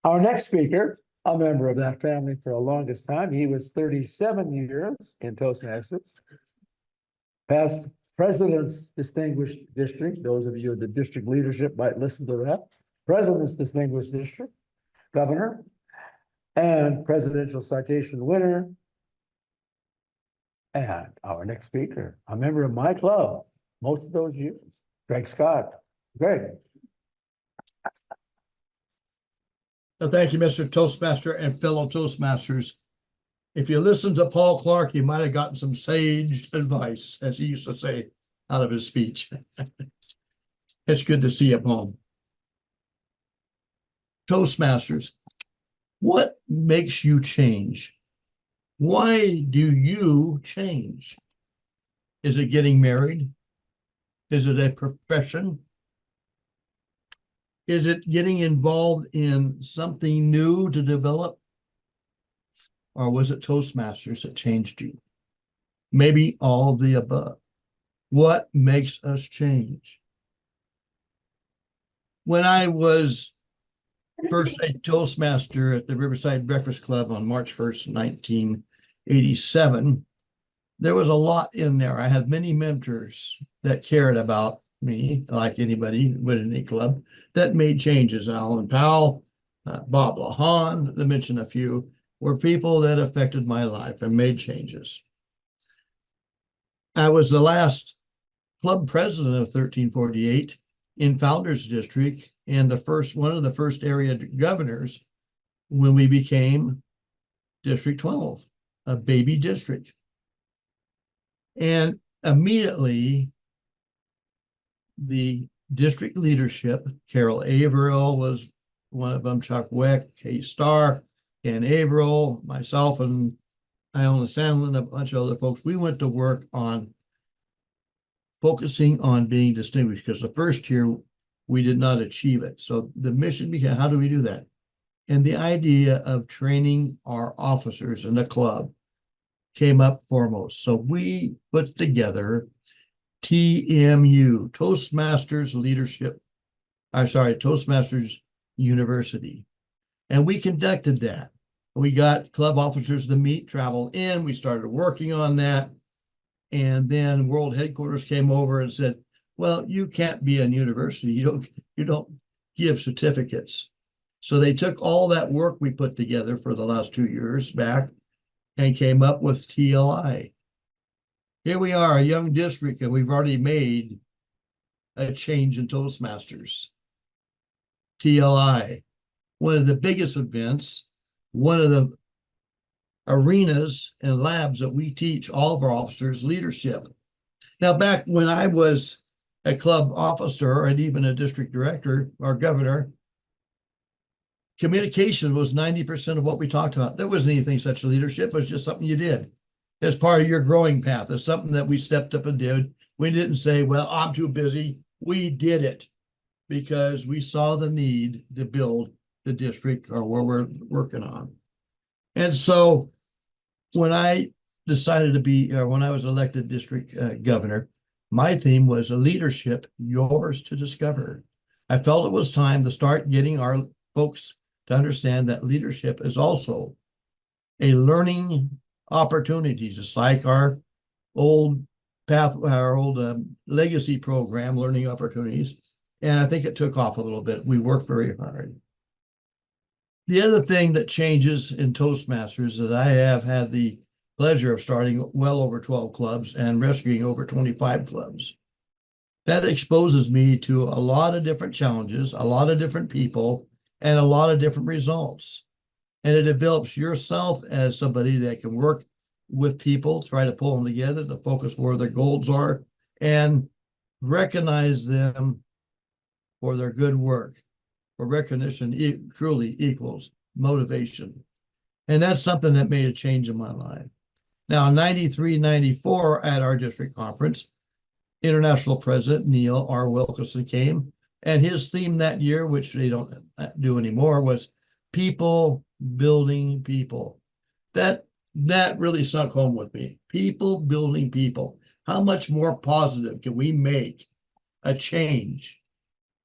Our next speaker, a member of that family for the longest time, he was 37 years in Toastmasters, past President's Distinguished District. Those of you in the district leadership might listen to that. President's Distinguished District, Governor, and Presidential Citation winner. And our next speaker, a member of my club, most of those years, Greg Scott. Greg. Well, thank you, Mr. Toastmaster and fellow Toastmasters. If you listen to Paul Clark, you might have gotten some sage advice, as he used to say out of his speech. It's good to see you home. Toastmasters, what makes you change? Why do you change? Is it getting married? Is it a profession? Is it getting involved in something new to develop? Or was it Toastmasters that changed you? Maybe all of the above. What makes us change? When I was first a Toastmaster at the Riverside Breakfast Club on March 1st, 1987, there was a lot in there. I had many mentors that cared about me, like anybody would in any club, that made changes. Alan Powell, Bob LaHan, to mention a few, were people that affected my life and made changes. I was the last club president of 1348 in Founders District and one of the first area governors when we became District 12, a baby district. And immediately, the district leadership, Carol Averill was one of them, Chuck Weck, Kay Starr, Ken Averill, myself, and Iona Sandlin, a bunch of other folks, we went to work on focusing on being distinguished, because the first year we did not achieve it. So the mission became, how do we do that? And the idea of training our officers in the club came up foremost. So we put together TMU, Toastmasters Toastmasters University. And we conducted that. We got club officers to meet, travel in. We started working on that. And then World Headquarters came over and said, well, you can't be a university. You don't give certificates. So they took all that work we put together for the last 2 years back and came up with TLI. Here we are, a young district, and we've already made a change in Toastmasters. TLI, one of the biggest events, one of the arenas and labs that we teach all of our officers leadership. Now, back when I was a club officer and even a district director or governor, communication was 90% of what we talked about. There wasn't anything such as leadership. It was just something you did as part of your growing path. It's something that we stepped up and did. We didn't say, well, I'm too busy. We did it because we saw the need to build the district or where we're working on. And so when I decided to be, when I was elected district governor, my theme was a leadership, yours to discover. I felt it was time to start getting our folks to understand that leadership is also a learning opportunity, just like our old path, our old legacy program, learning opportunities. And I think it took off a little bit. We worked very hard. The other thing that changes in Toastmasters is that I have had the pleasure of starting well over 12 clubs and rescuing over 25 clubs. That exposes me to a lot of different challenges, a lot of different people, and a lot of different results. And it develops yourself as somebody that can work with people, try to pull them together, to focus where their goals are, and recognize them for their good work. For recognition truly equals motivation. And that's something that made a change in my life. Now, in 93, 94 at our district conference, International President Neil R. Wilkinson came, and his theme that year, which they don't do anymore, was people building people. That really sunk home with me. People building people. How much more positive can we make a change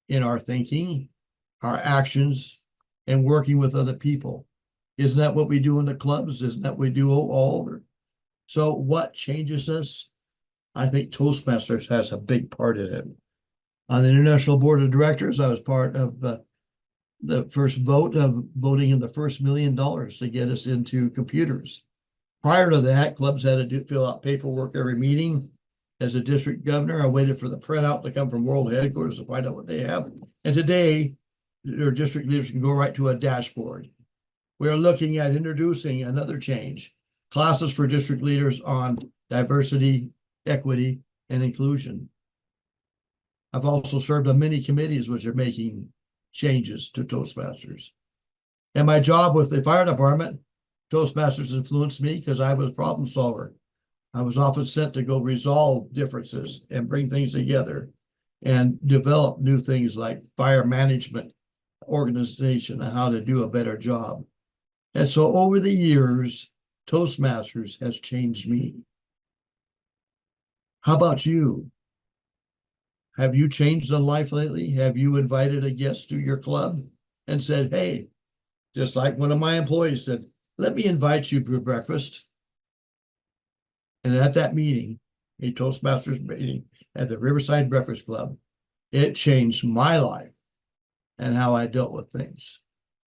in our thinking, our actions, and working with other people. Isn't that what we do in the clubs? Isn't that what we do all over? So what changes us? I think Toastmasters has a big part in it. On the International Board of Directors, I was part of the first vote of voting in the first $1 million to get us into computers. Prior to that, clubs had to fill out paperwork every meeting. As a district governor, I waited for the printout to come from world headquarters to find out what they have. And today, their district leaders can go right to a dashboard. We are looking at introducing another change, classes for district leaders on diversity, equity, and inclusion. I've also served on many committees which are making changes to Toastmasters. And my job with the fire department, Toastmasters influenced me because I was a problem solver. I was often sent to go resolve differences and bring things together and develop new things like fire management organization and how to do a better job. And so over the years, Toastmasters has changed me. How about you? Have you changed in life lately? Have you invited a guest to your club and said, hey, just like one of my employees said, let me invite you to breakfast. And at that meeting, a Toastmasters meeting at the Riverside Breakfast Club, it changed my life and how I dealt with things.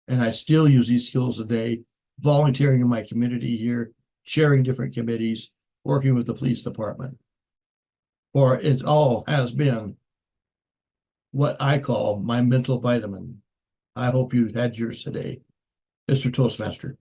And I still use these skills today, volunteering in my community here, chairing different committees, working with the police department. Or it all has been what I call my mental vitamin. I hope you had yours today, Mr. Toastmaster.